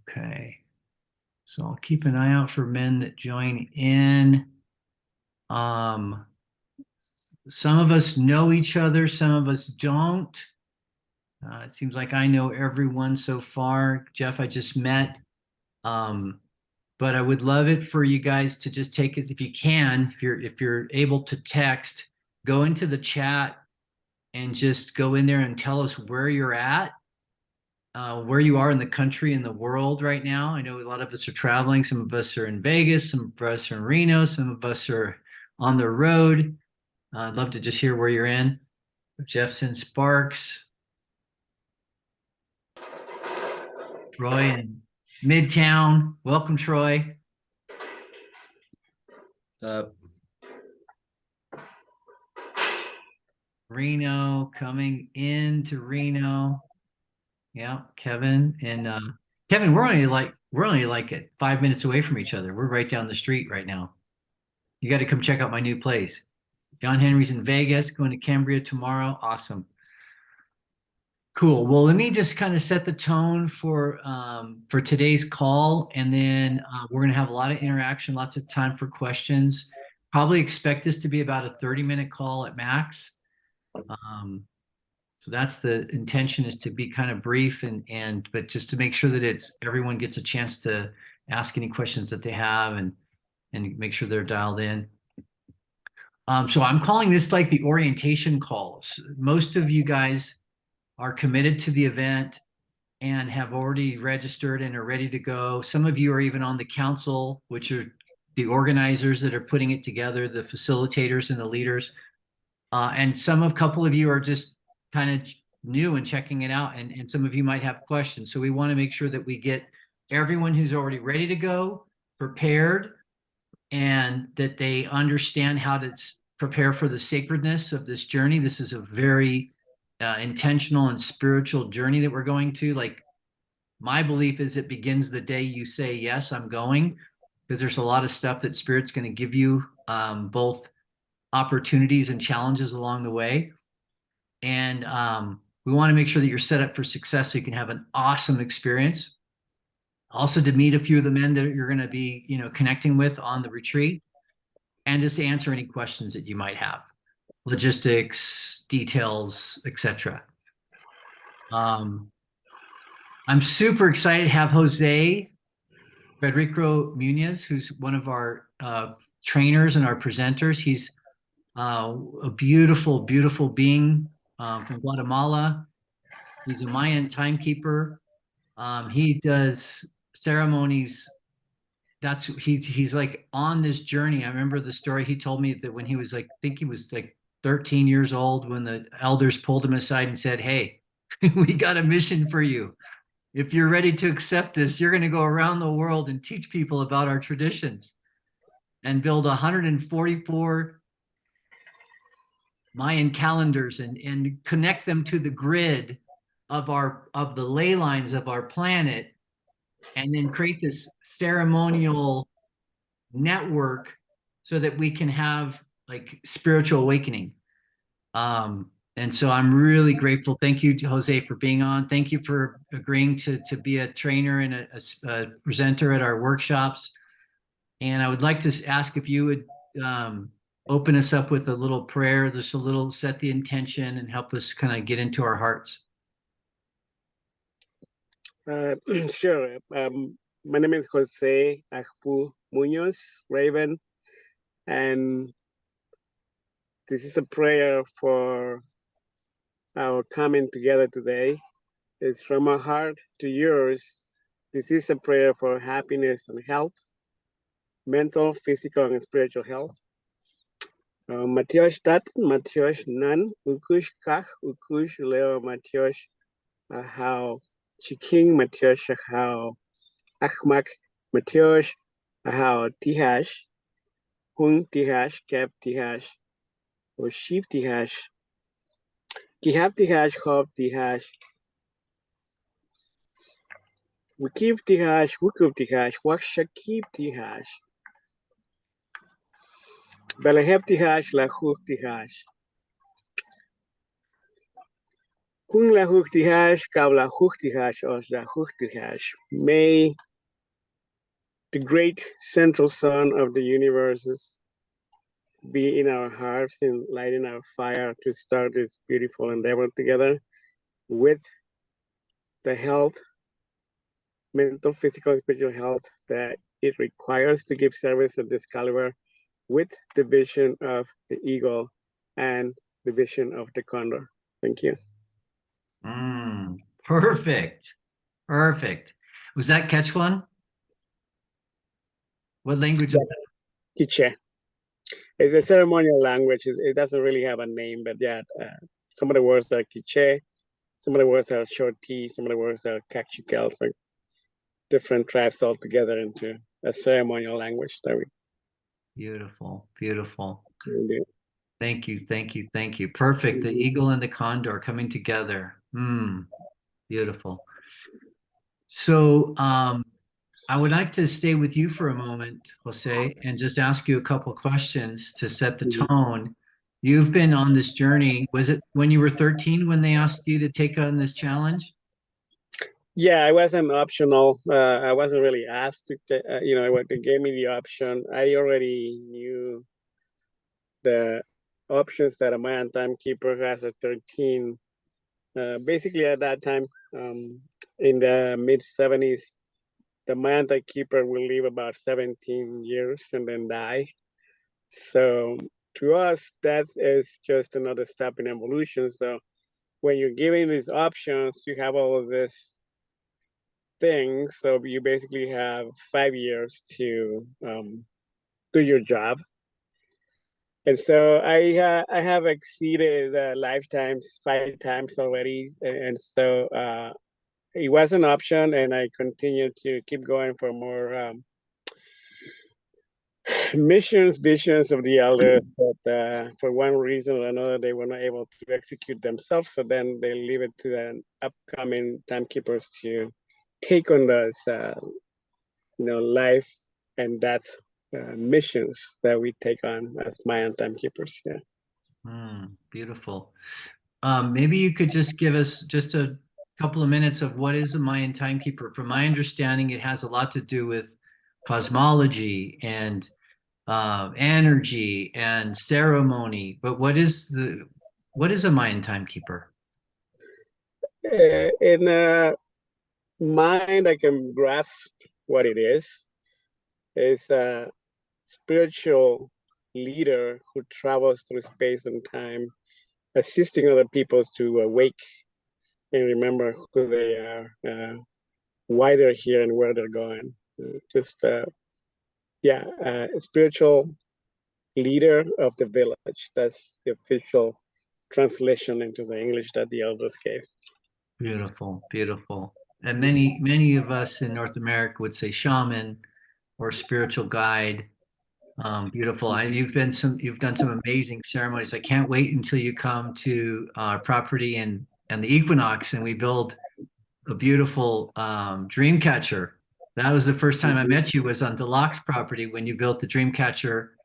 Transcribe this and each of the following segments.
Okay. So I'll keep an eye out for men that join in. Um, some of us know each other, some of us don't. It seems like I know everyone so far. Jeff, I just met. But I would love it for you guys to just take it if you can, if you're able to text, go into the chat and just go in there and tell us where you're at, where you are in the country and the world right now. I know a lot of us are traveling. Some of us are in Vegas, some of us are in Reno, some of us are on the road. I'd love to just hear where you're in. Jeffson Sparks, Troy in Midtown. Welcome, Troy. Reno, coming into Reno. Yeah, Kevin and Kevin, we're only like at 5 minutes away from each other. We're right down the street right now. You got to come check out my new place. John Henry's in Vegas, going to Cambria tomorrow. Awesome. Cool. Well, let me just kind of set the tone for today's call, and then we're going to have a lot of interaction, lots of time for questions. Probably expect this to be about a 30-minute call at max. So that's the intention, is to be kind of brief but just to make sure that everyone gets a chance to ask any questions that they have and make sure they're dialed in. So I'm calling this like the orientation calls. Most of you guys are committed to the event and have already registered and are ready to go. Some of you are even on the council, which are the organizers that are putting it together, the facilitators and the leaders. And a couple of you are just kind of new and checking it out, and some of you might have questions. So we want to make sure that we get everyone who's already ready to go prepared, and that they understand how to prepare for the sacredness of this journey. This is a very intentional and spiritual journey that we're going to. Like, my belief is it begins the day you say, yes, I'm going, because there's a lot of stuff that Spirit's going to give you, both opportunities and challenges along the way. And we want to make sure that you're set up for success so you can have an awesome experience. Also, to meet a few of the men that you're going to be, connecting with on the retreat, and just to answer any questions that you might have, logistics, details, etc. I'm super excited to have Jose Fedrico Munoz, who's one of our trainers and our presenters. He's a beautiful, beautiful being from Guatemala. He's a Mayan timekeeper. He does ceremonies. He's like on this journey. I remember the story he told me, that when he was like, I think he was like 13 years old, when the elders pulled him aside and said, "Hey, we got a mission for you. If you're ready to accept this, you're going to go around the world and teach people about our traditions and build 144 Mayan calendars and connect them to the grid of the ley lines of our planet, and then create this ceremonial network so that we can have like spiritual awakening." And so I'm really grateful. Thank you, Jose, for being on. Thank you for agreeing to be a trainer and a presenter at our workshops. And I would like to ask if you would open us up with a little prayer, just a little, set the intention and help us kind of get into our hearts. Sure. My name is Jose Fedrico Munoz, Raven, and this is a prayer for our coming together today. It's from my heart to yours. This is a prayer for happiness and health, mental, physical, and spiritual health. Matios Dat, Matios Nan, Ukush Kach, Ukush Leo Matios Ahau, Chiking Matios Ahau, Achmak Matios Ahau Tihash, Hung Tihash, Kep Tihash, or Sheep Tihash, Kihap Tihash, Hop Tihash, Wikip Tihash, Wukup Tihash, Wakshakip Tihash, Belahep Tihash, Lahuk Tihash, Kung la huktihash, kabla huktihash, osla huktihash. May the great central sun of the universes be in our hearts and lighting our fire to start this beautiful endeavor together with the health, mental, physical, and spiritual health that it requires to give service of this caliber with the vision of the eagle and the vision of the condor. Thank you. Perfect. Perfect. Was that Quechuan? What language was that? Quiche. It's a ceremonial language. It doesn't really have a name, but yeah, some of the words are Quiche, some of the words are short T, some of the words are Cachiquel, so different tribes all together into a ceremonial language that we Beautiful. Beautiful. do. Thank you. Thank you. Thank you. Perfect. The eagle and the condor coming together. Beautiful. So I would like to stay with you for a moment, Jose, and just ask you a couple questions to set the tone. You've been on this journey. Was it when you were 13 when they asked you to take on this challenge? Yeah, it wasn't optional. I wasn't really asked to, they gave me the option. I already knew the options that a Mayan timekeeper has at 13. Basically, at that time, in the mid 70s, the Mayan timekeeper will live about 17 years and then die. So to us, that is just another step in evolution. So when you're giving these options, you have all of this things. So you basically have 5 years to do your job. And so I have exceeded lifetimes 5 times already, and so it was an option, and I continue to keep going for more missions, visions of the elders. But for one reason or another, they were not able to execute themselves. So then they leave it to the upcoming timekeepers to take on those, life and death missions that we take on as Mayan timekeepers. Yeah. Beautiful. Maybe you could just give us just a couple of minutes of what is a Mayan timekeeper. From my understanding, it has a lot to do with cosmology and energy and ceremony. But what is a Mayan timekeeper? In mind, I can grasp what it is. It's a spiritual leader who travels through space and time, assisting other people to awake and remember who they are, why they're here, and where they're going. A spiritual leader of the village. That's the official translation into the English that the elders gave. Beautiful, beautiful. And many of us in North America would say shaman or spiritual guide. Beautiful. You've done some amazing ceremonies. I can't wait until you come to our property and the equinox and we build a beautiful dream catcher. That was the first time I met you was on Deluxe property when you built the dream catcher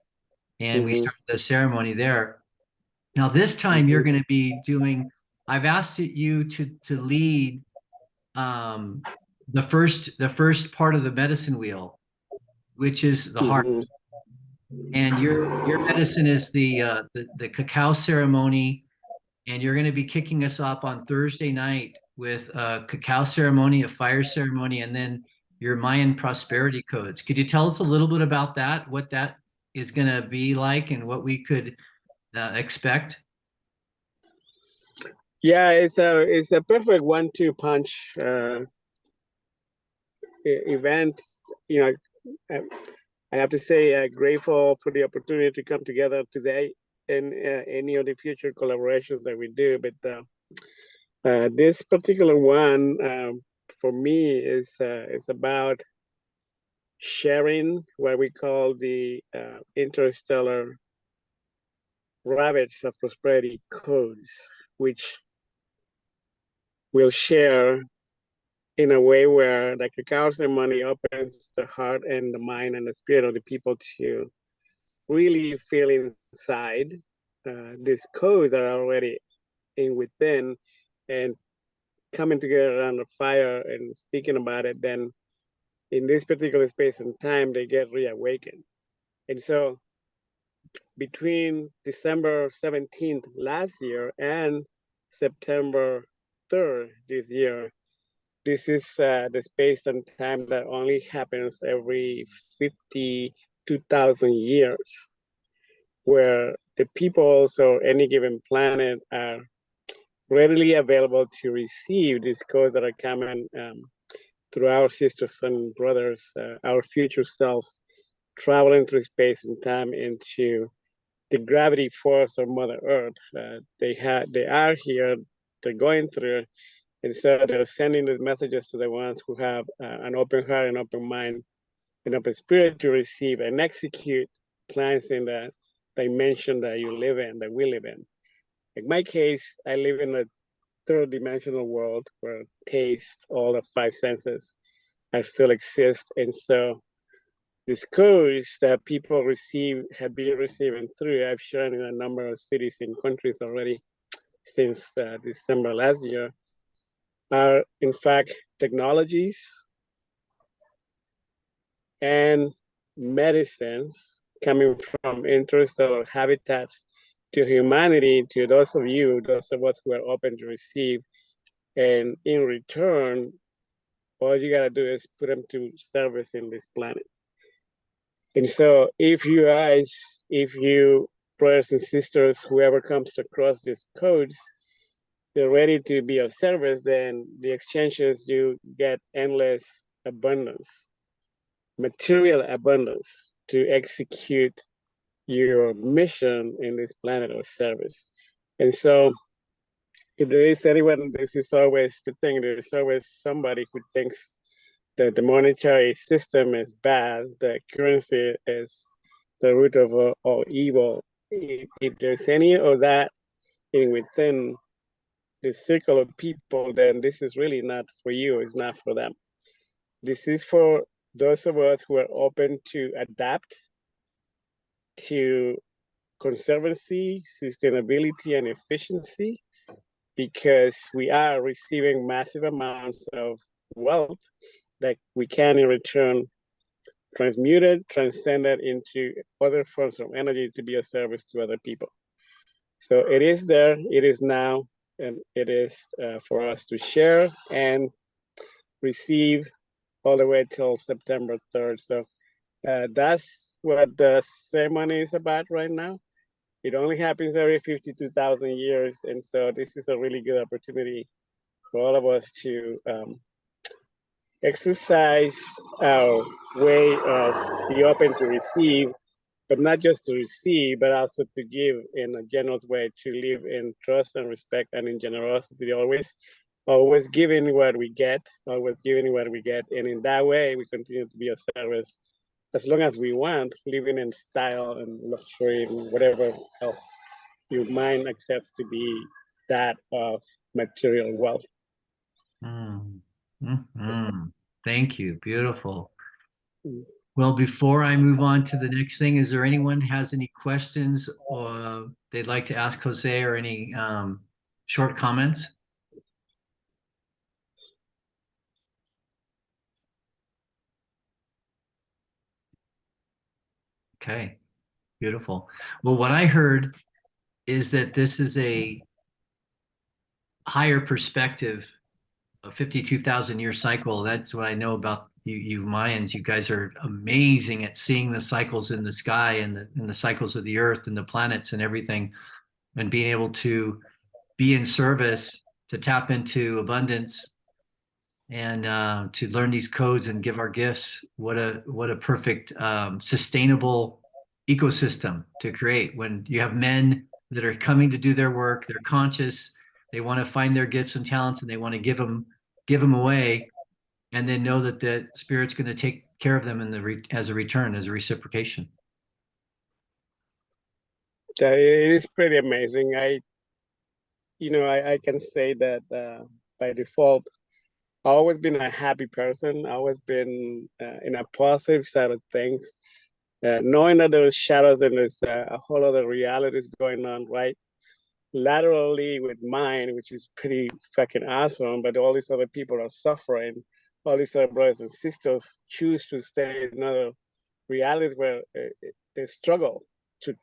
and we started the ceremony there. Now this time you're going to be doing. I've asked you to lead the first part of the medicine wheel, which is the heart. And your medicine is the cacao ceremony, and you're going to be kicking us off on Thursday night with a cacao ceremony, a fire ceremony, and then your Mayan prosperity codes. Could you tell us a little bit about that? What that is going to be like, and what we could expect? Yeah, it's a perfect 1-2 punch event. You know, I have to say, grateful for the opportunity to come together today and any of the future collaborations that we do. But this particular one, for me, is about sharing what we call the interstellar rabbits of prosperity codes, which we'll share in a way where the cacao ceremony opens the heart and the mind and the spirit of the people to really feel inside these codes that are already in within, and coming together around the fire and speaking about it, then in this particular space and time, they get reawakened. And so between December 17th last year and September 3rd this year, this is the space and time that only happens every 52,000 years, where the peoples or any given planet are readily available to receive these codes that are coming through our sisters and brothers, our future selves, traveling through space and time into the gravity force of Mother Earth. They are here, they're going through, and so they're sending the messages to the ones who have an open heart, an open mind, an open spirit to receive and execute plans in the dimension that you live in, that we live in. In my case, I live in a third dimensional world where taste, all the five senses, I still exist. And so these codes that people have been receiving through, I've shown in a number of cities and countries already since December last year, are in fact technologies and medicines coming from interstellar habitats to humanity, to those of you, those of us who are open to receive. And in return, all you gotta do is put them to service in this planet. And so if you brothers and sisters, whoever comes across these codes, they're ready to be of service, then the exchanges, you get endless abundance, material abundance to execute your mission in this planet of service. And so if there is anyone, this is always the thing, there's always somebody who thinks that the monetary system is bad, that currency is the root of all evil. If there's any of that in within the circle of people, then this is really not for you, it's not for them. This is for those of us who are open to adapt to conservancy, sustainability, and efficiency, because we are receiving massive amounts of wealth that we can in return transmute it, transcend it into other forms of energy to be of service to other people. So it is there, it is now, and it is for us to share and receive all the way till September 3rd. So that's what the ceremony is about right now. It only happens every 52,000 years. And so this is a really good opportunity for all of us to exercise our way of be open to receive, but not just to receive, but also to give in a generous way, to live in trust and respect and in generosity, always giving what we get, always giving what we get. And in that way, we continue to be of service as long as we want, living in style and luxury and whatever else your mind accepts to be that of material wealth. Mm. Mhm. Thank you. Beautiful. Mm. Well, before I move on to the next thing, is there anyone has any questions or they'd like to ask Jose, or any short comments? Okay, beautiful. Well, what I heard is that this is a higher perspective, a 52,000 year cycle. That's what I know about you Mayans. You guys are amazing at seeing the cycles in the sky and the cycles of the earth and the planets and everything, and being able to be in service, to tap into abundance, and to learn these codes and give our gifts. What a perfect sustainable ecosystem to create when you have men that are coming to do their work. They're conscious, they want to find their gifts and talents, and they want to give them away, and then know that the spirit's going to take care of them as a return, as a reciprocation. It is pretty amazing. I can say that by default, I've always been a happy person. I've always been in a positive side of things, knowing that there's shadows and there's a whole other realities going on, right? laterally with mine, which is pretty fucking awesome, but all these other people are suffering. All these other brothers and sisters choose to stay in another reality where they struggle to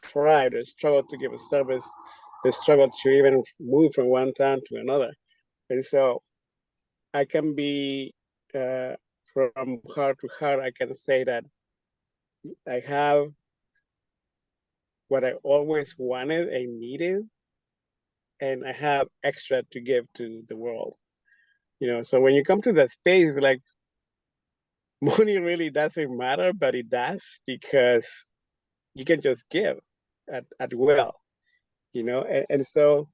thrive, they struggle to give a service, they struggle to even move from one town to another. And so I can be, from heart to heart, I can say that I have what I always wanted and needed, and I have extra to give to the world. So when you come to that space, like money really doesn't matter, but it does because you can just give at will, and so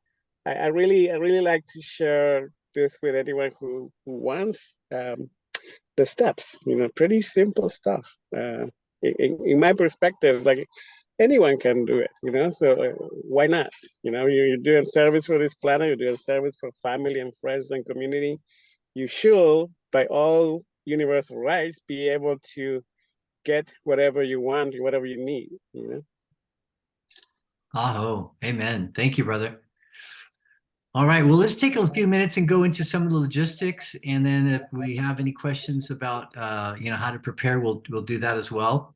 I really like to share this with anyone who wants the steps, pretty simple stuff. In my perspective, like anyone can do it, so why not? You're doing service for this planet, you're doing service for family and friends and community. You should, by all universal rights, be able to get whatever you want, whatever you need. Oh, amen. Thank you, brother. All right. Well, let's take a few minutes and go into some of the logistics, and then if we have any questions about how to prepare, we'll do that as well.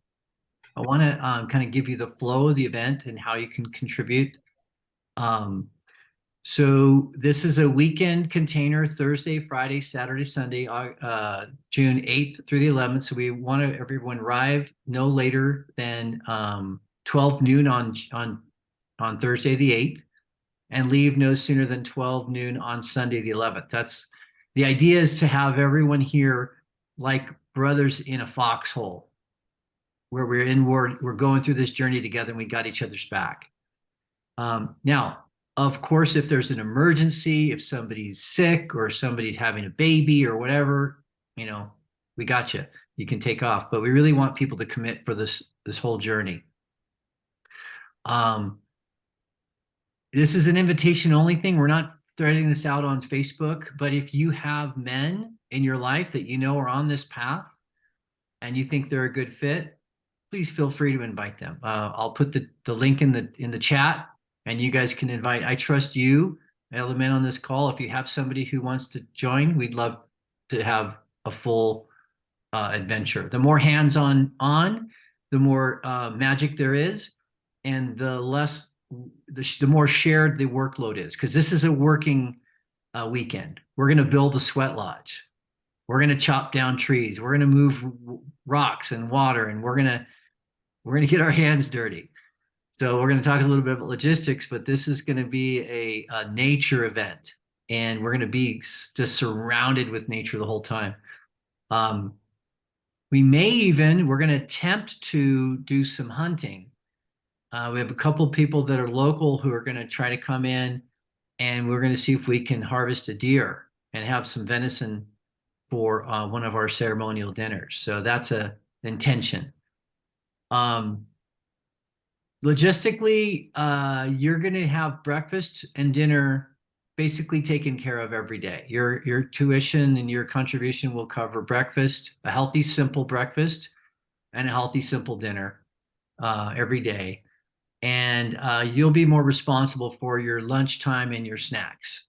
I want to kind of give you the flow of the event and how you can contribute. So this is a weekend container, Thursday, Friday, Saturday, Sunday, June 8th through the 11th. So we want everyone arrive no later than 12 noon on Thursday the 8th, and leave no sooner than 12 noon on Sunday the 11th. That's the idea, is to have everyone here like brothers in a foxhole, where we're going through this journey together and we got each other's back. Now, of course, if there's an emergency, if somebody's sick or somebody's having a baby or whatever, we got you. You can take off, but we really want people to commit for this whole journey. This is an invitation only thing. We're not threading this out on Facebook, but if you have men in your life that are on this path and you think they're a good fit, please feel free to invite them. I'll put the link in the chat, and you guys can invite. I trust you, element on this call. If you have somebody who wants to join, we'd love to have a full adventure. The more hands-on, the more magic there is, and the more shared the workload is. Because this is a working weekend. We're going to build a sweat lodge. We're going to chop down trees. We're going to move rocks and water, and we're going to get our hands dirty. So we're going to talk a little bit about logistics, but this is going to be a nature event, and we're going to be just surrounded with nature the whole time. We're going to attempt to do some hunting. We have a couple people that are local who are going to try to come in, and we're going to see if we can harvest a deer and have some venison for one of our ceremonial dinners. So that's an intention. Logistically, you're going to have breakfast and dinner basically taken care of every day. Your tuition and your contribution will cover breakfast, a healthy, simple breakfast, and a healthy, simple dinner every day. And you'll be more responsible for your lunchtime and your snacks.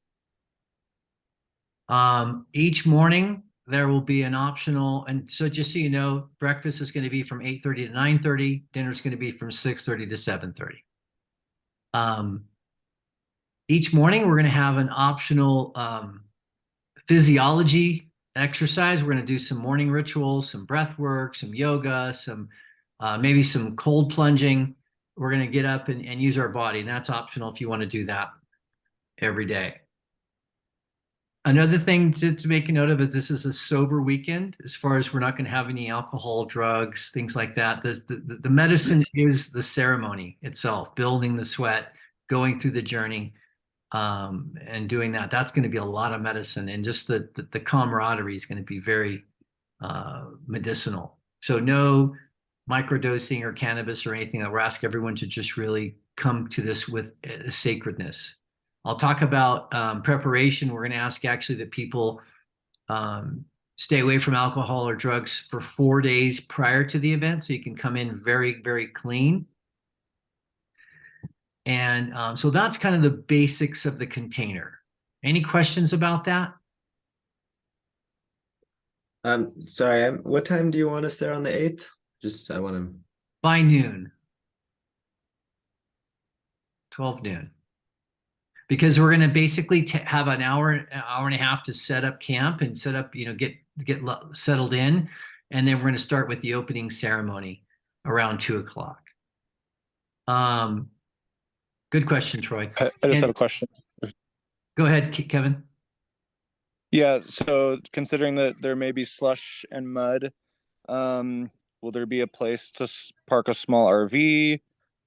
Each morning, there will be an optional, and so just so you know, breakfast is going to be from 8:30 to 9:30. Dinner is going to be from 6:30 to 7:30. Each morning, we're going to have an optional physiology exercise. We're going to do some morning rituals, some breath work, some yoga, some maybe some cold plunging. We're going to get up and use our body, and that's optional if you want to do that every day. Another thing to make a note of is this is a sober weekend, as far as we're not going to have any alcohol, drugs, things like that. The medicine is the ceremony itself, building the sweat, going through the journey, and doing that. That's going to be a lot of medicine, and just the camaraderie is going to be very medicinal. So no microdosing or cannabis or anything. We're asking everyone to just really come to this with a sacredness. I'll talk about preparation. We're going to ask actually that people stay away from alcohol or drugs for 4 days prior to the event, so you can come in very, very clean. And so that's kind of the basics of the container. Any questions about that? Sorry, what time do you want us there on the 8th? Just, I want to. By noon, 12 noon. Because we're going to basically have an hour and a half to set up camp and set up, get settled in. And then we're going to start with the opening ceremony around 2 o'clock. Good question, Troy. I just have a question. Go ahead, Kevin. Yeah, so considering that there may be slush and mud, will there be a place to park a small RV,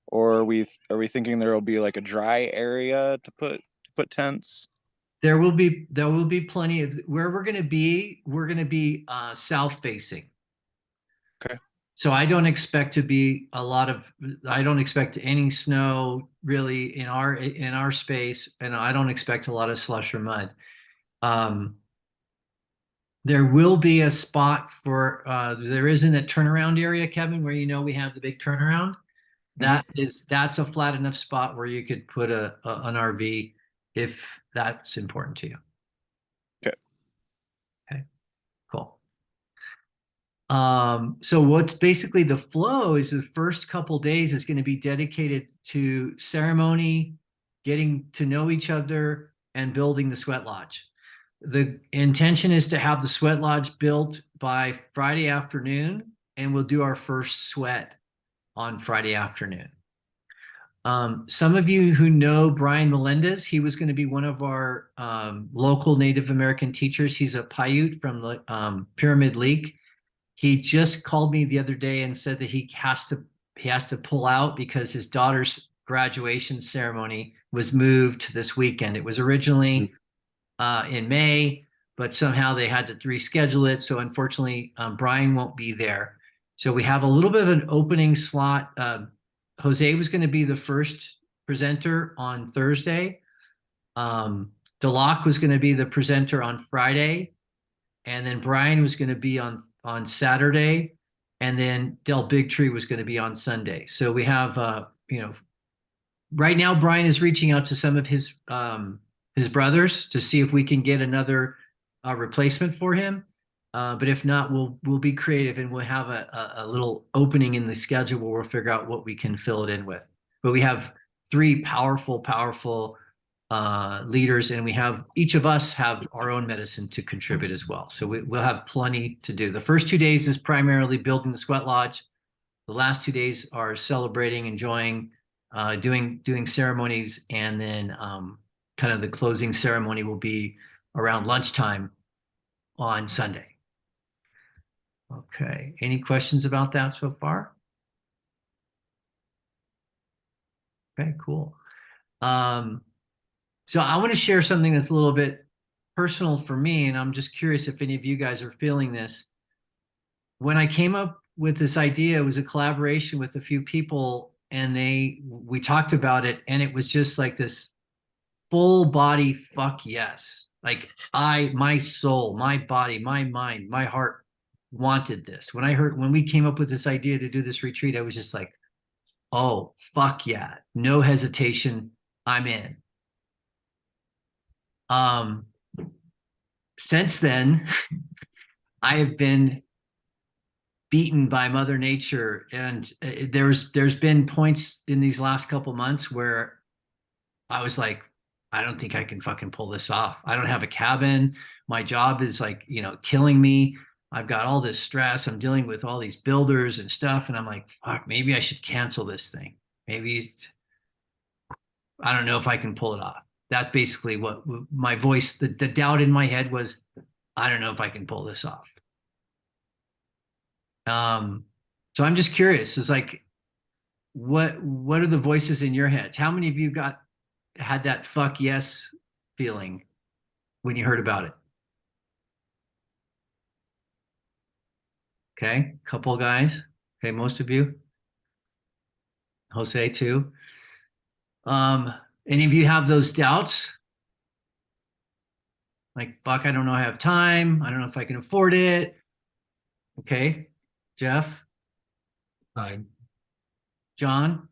or are we thinking there will be like a dry area to put tents? There will be plenty of where we're going to be. We're going to be south facing. Okay. So I don't expect I don't expect any snow really in our space, and I don't expect a lot of slush or mud. There will be a spot for there isn't a turnaround area, Kevin, where we have the big turnaround. That's a flat enough spot where you could put an RV if that's important to you. Okay, cool. So what's basically the flow is the first couple days is going to be dedicated to ceremony, getting to know each other, and building the sweat lodge. The intention is to have the sweat lodge built by Friday afternoon, and we'll do our first sweat on Friday afternoon. Some of you who know Brian Melendez, he was going to be one of our local Native American teachers. He's a Paiute from the Pyramid League. He just called me the other day and said that he has to pull out because his daughter's graduation ceremony was moved to this weekend. It was originally in May, but somehow they had to reschedule it. So unfortunately, Brian won't be there. So we have a little bit of an opening slot. Jose was going to be the first presenter on Thursday. Delac was going to be the presenter on Friday. And then Brian was going to be on Saturday. And then Del Bigtree was going to be on Sunday. So we have, right now Brian is reaching out to some of his brothers to see if we can get another replacement for him. But if not, we'll be creative and we'll have a little opening in the schedule where we'll figure out what we can fill it in with. But we have 3 powerful leaders, and each of us have our own medicine to contribute as well. So we'll have plenty to do. The first 2 days is primarily building the sweat lodge. The last 2 days are celebrating, enjoying, doing ceremonies, and then kind of the closing ceremony will be around lunchtime on Sunday. Okay, any questions about that so far? Okay, cool. So I want to share something that's a little bit personal for me, and I'm just curious if any of you guys are feeling this. When I came up with this idea, it was a collaboration with a few people, and we talked about it, and it was just like this full body fuck yes. Like my soul, my body, my mind, my heart wanted this. When we came up with this idea to do this retreat, I was just like, oh, fuck yeah. No hesitation. I'm in. Since then, I have been beaten by Mother Nature, and there's been points in these last couple months where I was like, I don't think I can fucking pull this off. I don't have a cabin. My job is like, killing me. I've got all this stress. I'm dealing with all these builders and stuff. And I'm like, fuck, maybe I should cancel this thing. Maybe I don't know if I can pull it off. That's basically what my voice, the doubt in my head was, I don't know if I can pull this off. So I'm just curious, is like, what are the voices in your heads? How many of you had that fuck yes feeling when you heard about it? Okay, couple of guys. Okay, most of you. Jose too. Any of you have those doubts? Like, fuck, I don't know I have time. I don't know if I can afford it. Okay, Jeff? I'm John?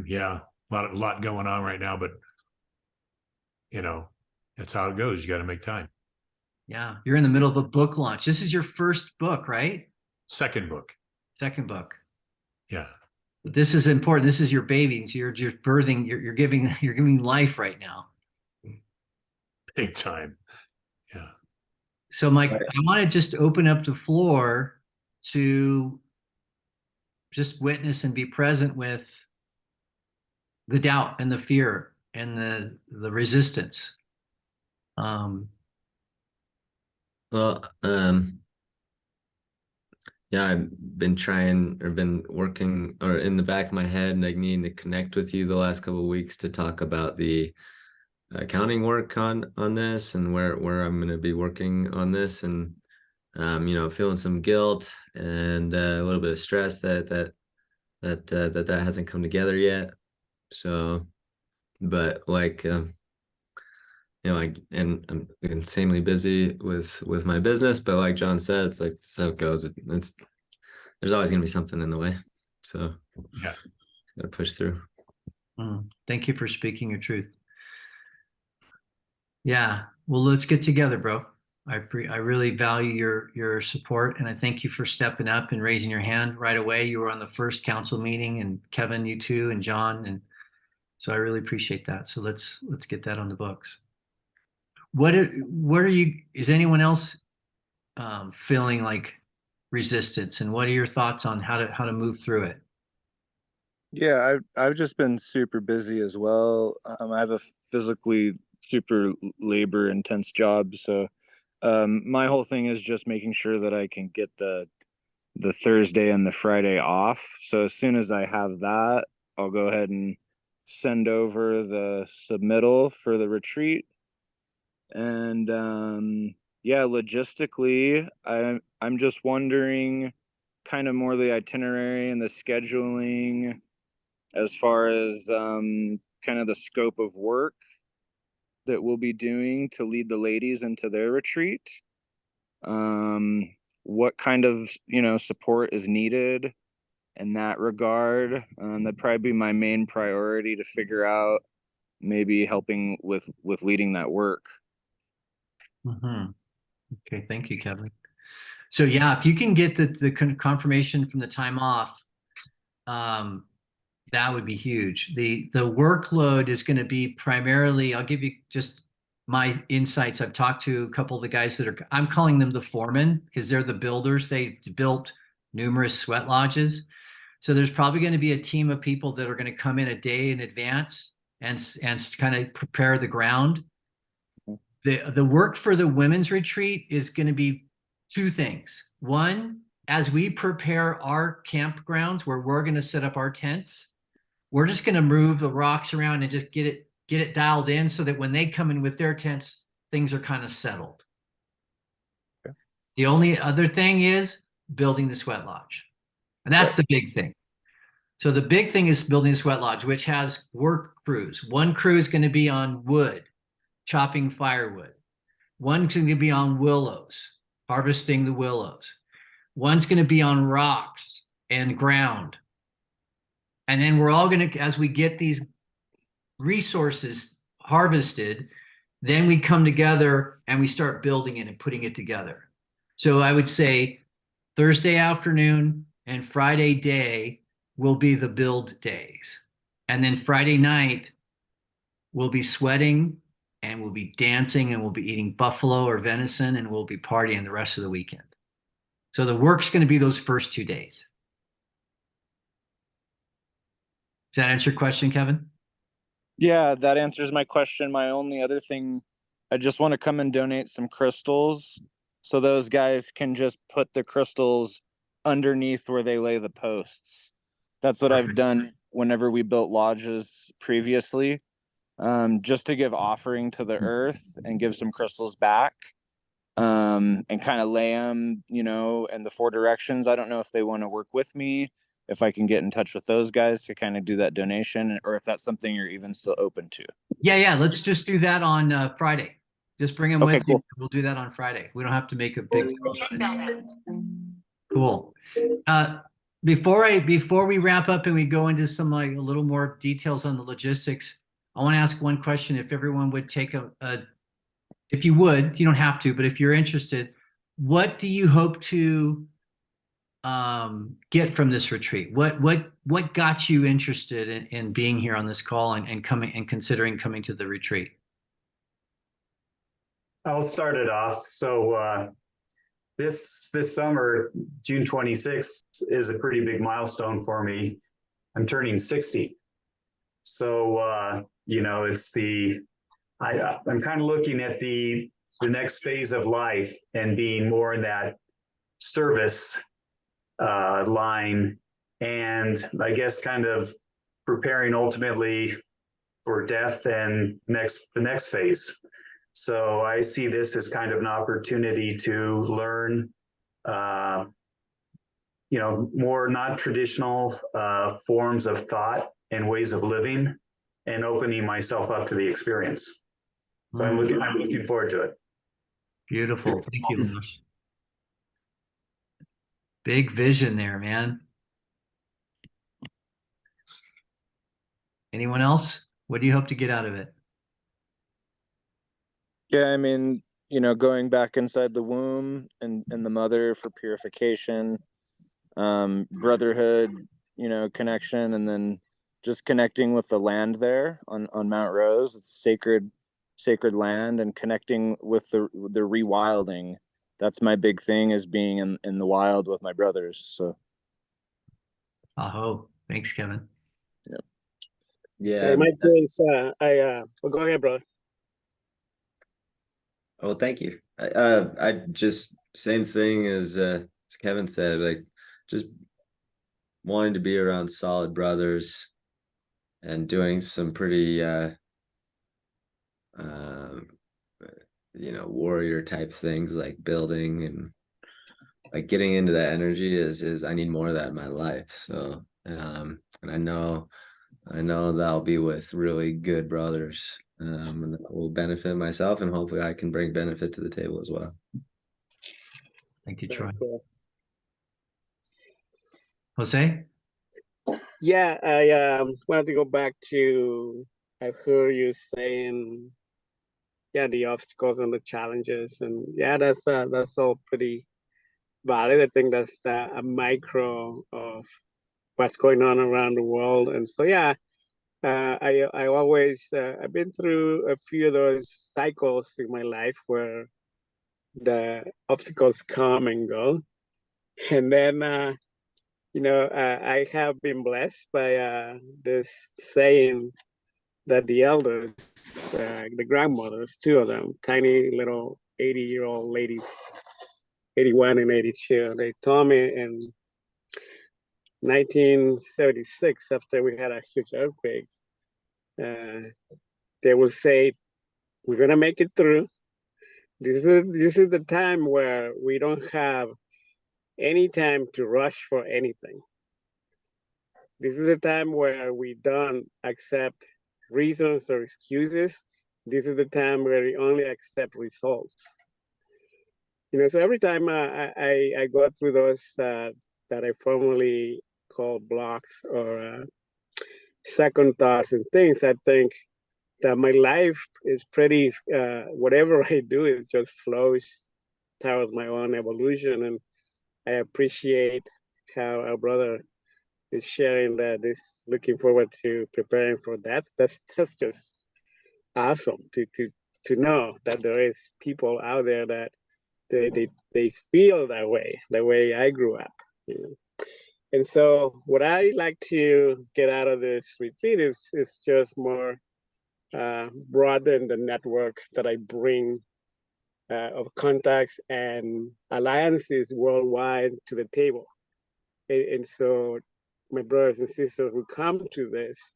yeah. a lot going on right now, but you know, that's how it goes. You got to make time. Yeah. You're in the middle of a book launch. This is your first book, right? Second book. Second book. Yeah. This is important. This is your baby. So you're birthing, you're giving life right now. Big time. Yeah. So Mike, I want to just open up the floor to just witness and be present with the doubt and the fear and the resistance. Well, yeah, I've been working or in the back of my head, like needing to connect with you the last couple of weeks to talk about the accounting work on this and where I'm going to be working on this, and you know, feeling some guilt and a little bit of stress that hasn't come together yet. So, but like you know, and I'm insanely busy with my business, but like John said, it's like that's how it goes. There's always gonna be something in the way, so Yeah, gotta push through. Thank you for speaking your truth. Yeah, well, let's get together, bro. I really value your support, and I thank you for stepping up and raising your hand right away. You were on the first council meeting, and Kevin, you too, and John, and so I really appreciate that. So let's get that on the books. What are you? Is anyone else feeling like resistance, and what are your thoughts on how to move through it? Yeah, I've just been super busy as well. I have a physically super labor intense job, so my whole thing is just making sure that I can get the Thursday and the Friday off. So as soon as I have that, I'll go ahead and send over the submittal for the retreat. And yeah, logistically, I'm just wondering kind of more the itinerary and the scheduling as far as kind of the scope of work that we'll be doing to lead the ladies into their retreat. What kind of, you know, support is needed in that regard. That'd probably be my main priority to figure out, maybe helping with leading that work. Okay, thank you, Kevin. So yeah, if you can get the confirmation from the time off, that would be huge. The workload is going to be primarily, I'll give you just my insights. I've talked to a couple of the guys that I'm calling them the foremen because they're the builders. They built numerous sweat lodges. So there's probably going to be a team of people that are going to come in a day in advance and kind of prepare the ground. The work for the women's retreat is going to be two things. One, as we prepare our campgrounds where we're going to set up our tents, we're just going to move the rocks around and just get it dialed in so that when they come in with their tents, things are kind of settled. Okay. The only other thing is building the sweat lodge. And that's the big thing. So the big thing is building a sweat lodge, which has work crews. One crew is going to be on wood, chopping firewood. One's going to be on willows, harvesting the willows. One's going to be on rocks and ground. And then we're all going to, as we get these resources harvested, then we come together and we start building it and putting it together. So I would say Thursday afternoon and Friday day will be the build days. And then Friday night, we'll be sweating and we'll be dancing and we'll be eating buffalo or venison and we'll be partying the rest of the weekend. So the work's going to be those first 2 days. Does that answer your question, Kevin? Yeah, that answers my question. My only other thing, I just want to come and donate some crystals so those guys can just put the crystals underneath where they lay the posts. That's what I've done whenever we built lodges previously, just to give offering to the earth and give some crystals back, and kind of lay them, you know, in the 4 directions. I don't know if they want to work with me, if I can get in touch with those guys to kind of do that donation, or if that's something you're even still open to. Yeah. Let's just do that on Friday. Just bring them with cool. you. We'll do that on Friday. We don't have to make a big deal about it. Cool. before we wrap up and we go into some like a little more details on the logistics, I want to ask one question. If everyone would take if you would, you don't have to, but if you're interested, what do you hope to get from this retreat? What got you interested in being here on this call and coming and considering coming to the retreat? I'll start it off. So this summer, June 26th, is a pretty big milestone for me. I'm turning 60. So it's I'm kind of looking at the next phase of life and being more in that service line, and I guess kind of preparing ultimately for death and the next phase. So I see this as kind of an opportunity to learn, more non-traditional forms of thought and ways of living, and opening myself up to the experience. So I'm looking forward to it. Beautiful. Thank you, Lush. Big vision there, man. Anyone else? What do you hope to get out of it? Yeah, I mean, going back inside the womb and the mother for purification, brotherhood, connection, and then just connecting with the land there on Mount Rose. It's sacred land, and connecting with the rewilding. That's my big thing, is being in the wild with my brothers. So Aho. Thanks, Kevin. Yeah. In my case, well, go ahead, bro. Well, thank you. I just same thing as Kevin said, like just wanting to be around solid brothers and doing some pretty warrior type things like building, and like getting into that energy is I need more of that in my life. So and I know that I'll be with really good brothers, and that will benefit myself, and hopefully I can bring benefit to the table as well. Thank you, Troy. Cool. Jose? Yeah, I wanted to go back to, I heard you saying, the obstacles and the challenges, and that's all pretty valid. I think that's a micro of what's going on around the world, and so I always I've been through a few of those cycles in my life where the obstacles come and go, and then I have been blessed by this saying that the elders, the grandmothers, two of them, tiny little 80-year-old ladies, 81 and 82, they told me in 1976, after we had a huge earthquake, they will say, "We're gonna make it through. This is the time where we don't have any time to rush for anything. This is a time where we don't accept reasons or excuses. This is the time where we only accept results." So every time I go through those that I formerly call blocks or second thoughts and things, I think that my life is pretty, whatever I do is just flows towards my own evolution. And I appreciate how our brother is sharing that, is looking forward to preparing for that. That's just awesome to know that there is people out there that they feel that way I grew up. And so what I like to get out of this retreat is just more broaden the network that I bring of contacts and alliances worldwide to the table. And so my brothers and sisters who come to this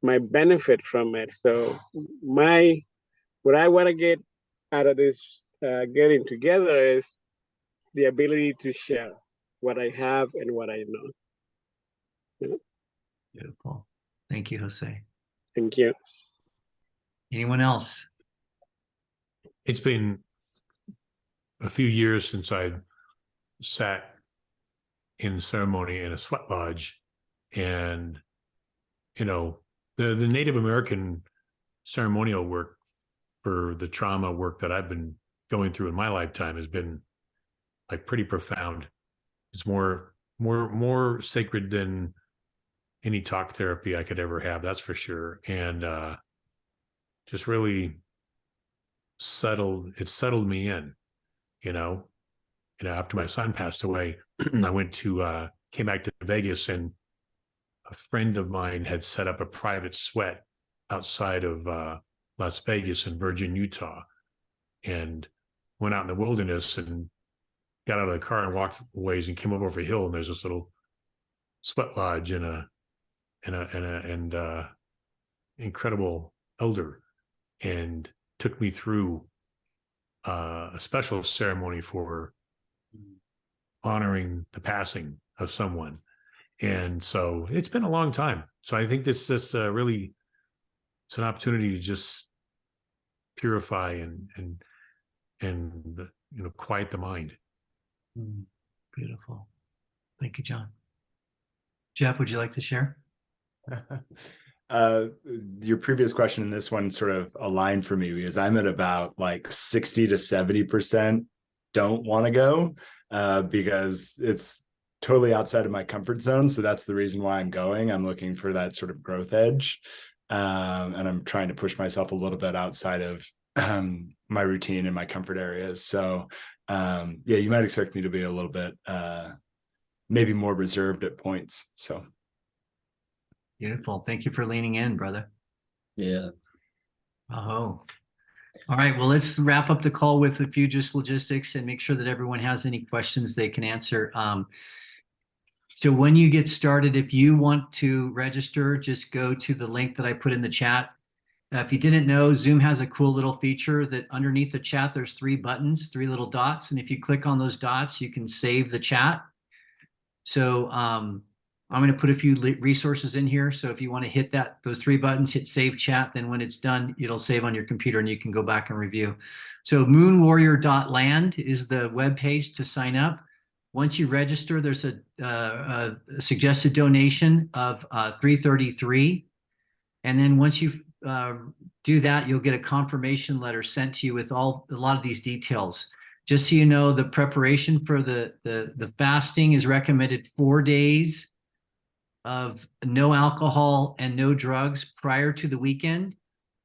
might benefit from it. So what I want to get out of this getting together is the ability to share what I have and what I know. Beautiful. Thank you, Jose. Thank you. Anyone else? It's been a few years since I sat in ceremony in a sweat lodge. And, the Native American ceremonial work for the trauma work that I've been going through in my lifetime has been like pretty profound. It's more sacred than any talk therapy I could ever have. That's for sure. And, just really settled me in, after my son passed away, I came back to Vegas, and a friend of mine had set up a private sweat outside of Las Vegas in Virgin, Utah, and went out in the wilderness and got out of the car and walked a ways and came up over a hill, and there's this little sweat lodge and incredible elder, and took me through a special ceremony for honoring the passing of someone. And so it's been a long time. So I think this is really, it's an opportunity to just purify and quiet the mind. Beautiful. Thank you, John. Jeff, would you like to share? Your previous question and this one sort of aligned for me, because I'm at about like 60 to 70% don't want to go because it's totally outside of my comfort zone. So that's the reason why I'm going. I'm looking for that sort of growth edge. And I'm trying to push myself a little bit outside of my routine and my comfort areas. So yeah, you might expect me to be a little bit maybe more reserved at points. So Beautiful. Thank you for leaning in, brother. Yeah. Oh, all right. Well, let's wrap up the call with a few just logistics and make sure that everyone has any questions they can answer. So when you get started, if you want to register, just go to the link that I put in the chat. If you didn't know, Zoom has a cool little feature that underneath the chat, there's 3 buttons, 3 little dots. And if you click on those dots, you can save the chat. So I'm going to put a few resources in here. So if you want to hit those 3 buttons, hit save chat, then when it's done, it'll save on your computer and you can go back and review. So moonwarrior.land is the web page to sign up. Once you register, there's a suggested donation of $333. And then once you do that, you'll get a confirmation letter sent to you with a lot of these details. Just so you know, the preparation for the fasting is recommended 4 days of no alcohol and no drugs prior to the weekend.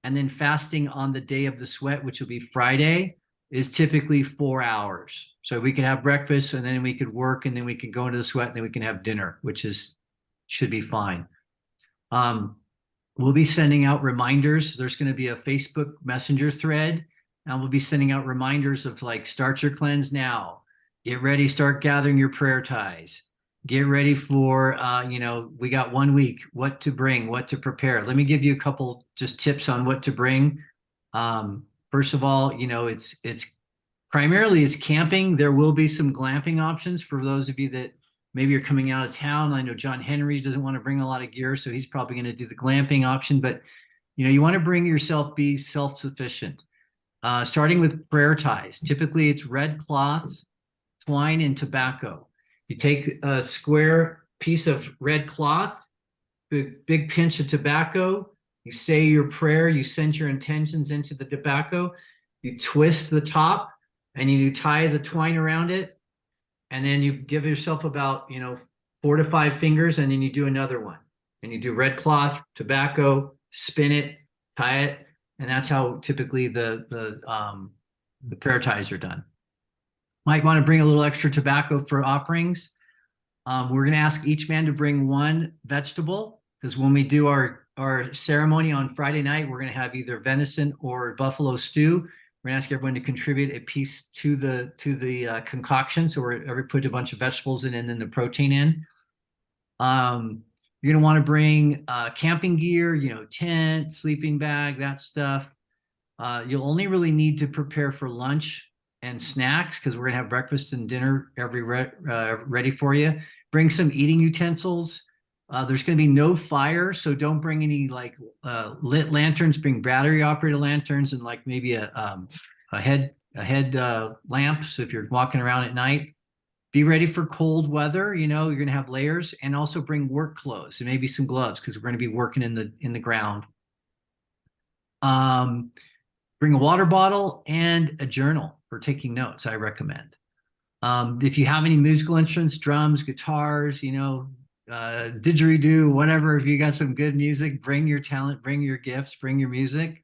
And then fasting on the day of the sweat, which will be Friday, is typically 4 hours. So we could have breakfast and then we could work and then we could go into the sweat and then we can have dinner, which should be fine. We'll be sending out reminders. There's going to be a Facebook Messenger thread, and we'll be sending out reminders of like, start your cleanse now, get ready, start gathering your prayer ties, get ready for, we got 1 week, what to bring, what to prepare. Let me give you a couple just tips on what to bring. First of all, it's primarily it's camping. There will be some glamping options for those of you that maybe you're coming out of town. I know John Henry doesn't want to bring a lot of gear, so he's probably going to do the glamping option, but you want to be self-sufficient. Starting with prayer ties. Typically it's red cloths, twine, and tobacco. You take a square piece of red cloth, big pinch of tobacco, you say your prayer, you send your intentions into the tobacco, you twist the top, and you tie the twine around it, and then you give yourself about 4 to 5 fingers, and then you do another one, and you do red cloth, tobacco, spin it, tie it, and that's how typically the prayer ties are done. Might want to bring a little extra tobacco for offerings. We're going to ask each man to bring 1 vegetable, because when we do our ceremony on Friday night, we're going to have either venison or buffalo stew. We're going to ask everyone to contribute a piece to the concoction. So we put a bunch of vegetables in and then the protein in. You're going to want to bring camping gear, tent, sleeping bag, that stuff. You'll only really need to prepare for lunch and snacks, because we're going to have breakfast and dinner ready for you. Bring some eating utensils. There's going to be no fire, so don't bring any lit lanterns. Bring battery operated lanterns and maybe a head lamp. So if you're walking around at night, Be ready for cold weather. You know, you're going to have layers, and also bring work clothes and maybe some gloves because we're going to be working in the ground. Bring a water bottle and a journal for taking notes, I recommend. If you have any musical instruments, drums, guitars, you know, didgeridoo, whatever, if you got some good music, bring your talent, bring your gifts, bring your music.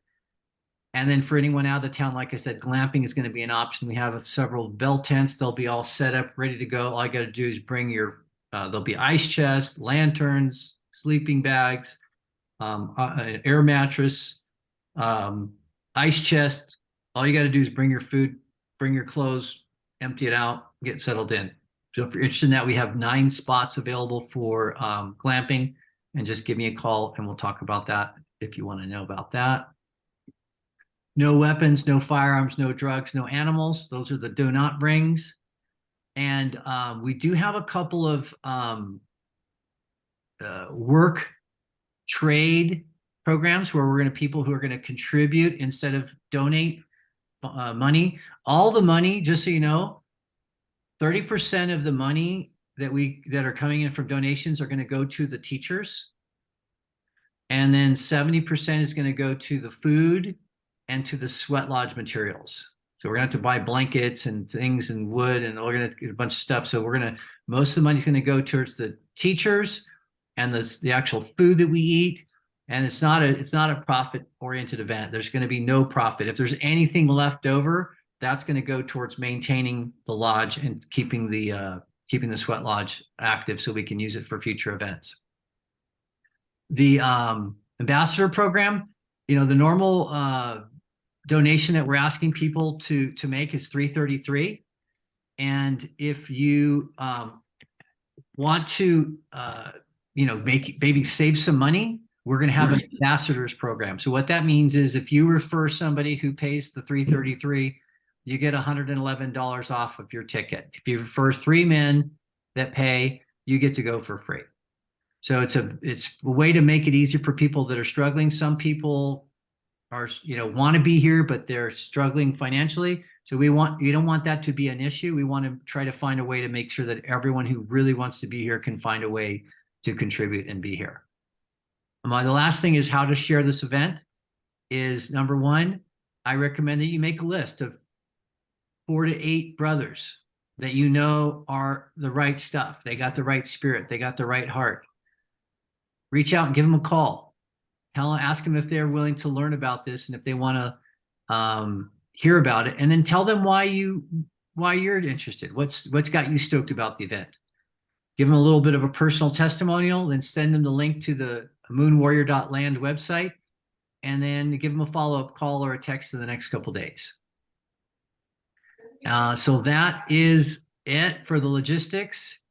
And then for anyone out of town, like I said, glamping is going to be an option. We have several bell tents. They'll be all set up, ready to go. All I got to do is bring your, there'll be ice chests, lanterns, sleeping bags, an air mattress, ice chest. All you got to do is bring your food, bring your clothes, empty it out, get settled in. So if you're interested in that, we have 9 spots available for glamping, and just give me a call and we'll talk about that if you want to know about that. No weapons, no firearms, no drugs, no animals. Those are the do not brings. And we do have a couple of work trade programs where we're going to people who are going to contribute instead of donate money. All the money, just so you know, 30% of the money that are coming in from donations are going to go to the teachers. And then 70% is going to go to the food and to the sweat lodge materials. So we're gonna have to buy blankets and things and wood, and we're gonna get a bunch of stuff. So most of the money's gonna go towards the teachers and the actual food that we eat. And it's not a profit oriented event. There's gonna be no profit. If there's anything left over, that's gonna go towards maintaining the lodge and keeping the sweat lodge active so we can use it for future events. The ambassador program, you know, the normal donation that we're asking people to make is $333. And if you want to, you know, maybe save some money, we're going to have an ambassadors program. So what that means is if you refer somebody who pays the $333, you get $111 off of your ticket. If you refer 3 men that pay, you get to go for free. So it's a way to make it easier for people that are struggling. Some people are, you know, want to be here, but they're struggling financially. So you don't want that to be an issue. We want to try to find a way to make sure that everyone who really wants to be here can find a way to contribute and be here. The last thing is how to share this event is, number 1, I recommend that you make a list of 4 to 8 brothers that you know are the right stuff. They got the right spirit. They got the right heart. Reach out and give them a call. Ask them if they're willing to learn about this and if they want to hear about it, and then tell them why you're interested. What's got you stoked about the event? Give them a little bit of a personal testimonial, then send them the link to the moonwarrior.land website, and then give them a follow-up call or a text in the next couple days. So that is it for the logistics.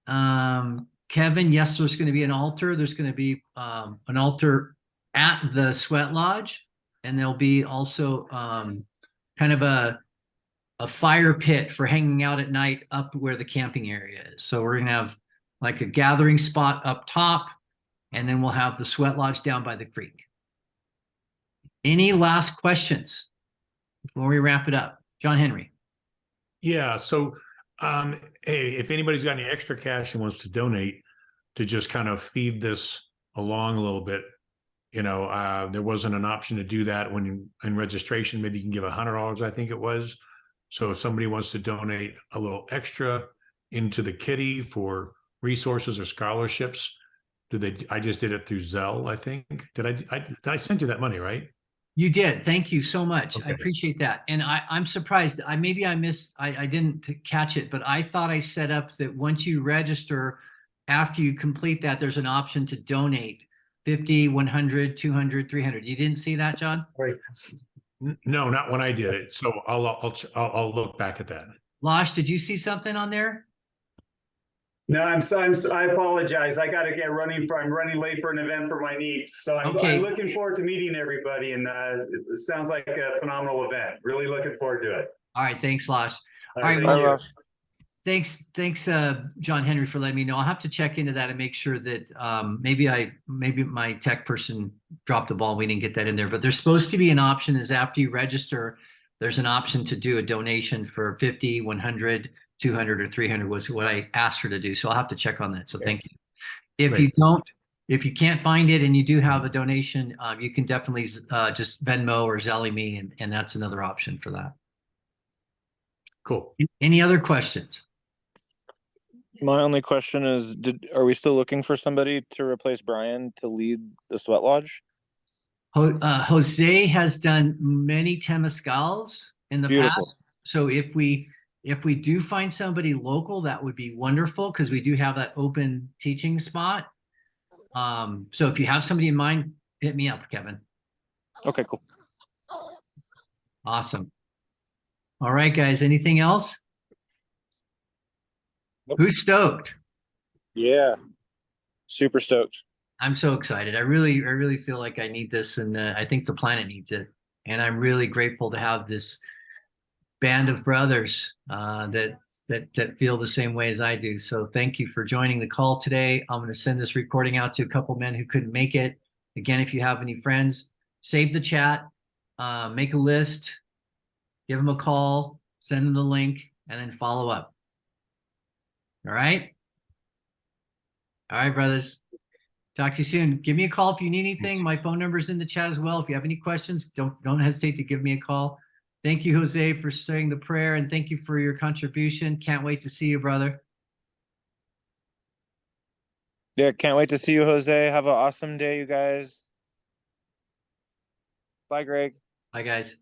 Kevin, yes, there's going to be an altar. There's going to be an altar at the sweat lodge, and there'll be also kind of a fire pit for hanging out at night up where the camping area is. So we're going to have like a gathering spot up top, and then we'll have the sweat lodge down by the creek. Any last questions before we wrap it up? John Henry. Yeah. So, hey, if anybody's got any extra cash and wants to donate to just kind of feed this along a little bit, you know, there wasn't an option to do that when in registration. Maybe you can give $100, I think it was. So if somebody wants to donate a little extra into the kitty for resources or scholarships, I just did it through Zelle, I think. Did I send you that money, right? You did. Thank you so much. Okay. I appreciate that. And I'm surprised. I didn't catch it, but I thought I set up that once you register, after you complete that, there's an option to donate 50, 100, 200, 300. You didn't see that, John? Right. No, not when I did it. So I'll look back at that. Losh, did you see something on there? No, I apologize. I got to get running. I'm running late for an event for my niece. So I'm looking forward to meeting everybody. And it sounds like a phenomenal event. Really looking forward to it. All right. Thanks, Losh. All right. Thank you. Thanks, John Henry, for letting me know. I'll have to check into that and make sure that maybe my tech person dropped the ball. We didn't get that in there, but there's supposed to be an option is after you register, there's an option to do a donation for 50, 100, 200 or 300 was what I asked her to do. So I'll have to check on that. So thank you. If Great. you don't, if you can't find it and you do have a donation, you can definitely just Venmo or Zelle me, and that's another option for that. Cool. Any other questions? My only question is, are we still looking for somebody to replace Brian to lead the sweat lodge? Jose has done many temazcals in the Beautiful. past. So if we do find somebody local, that would be wonderful because we do have that open teaching spot. So if you have somebody in mind, hit me up, Kevin. Okay, cool. Awesome. All right, guys. Anything else? Nope. Who's stoked? Yeah. Super stoked. I'm so excited. I really feel like I need this, and I think the planet needs it. And I'm really grateful to have this band of brothers that feel the same way as I do. So thank you for joining the call today. I'm going to send this recording out to a couple men who couldn't make it. Again, if you have any friends, save the chat, make a list, give them a call, send them the link, and then follow up. All right. All right, brothers. Talk to you soon. Give me a call if you need anything. My phone number is in the chat as well. If you have any questions, don't hesitate to give me a call. Thank you, Jose, for saying the prayer, and thank you for your contribution. Can't wait to see you, brother. Yeah, can't wait to see you, Jose. Have an awesome day, you guys. Bye, Greg. Bye, guys.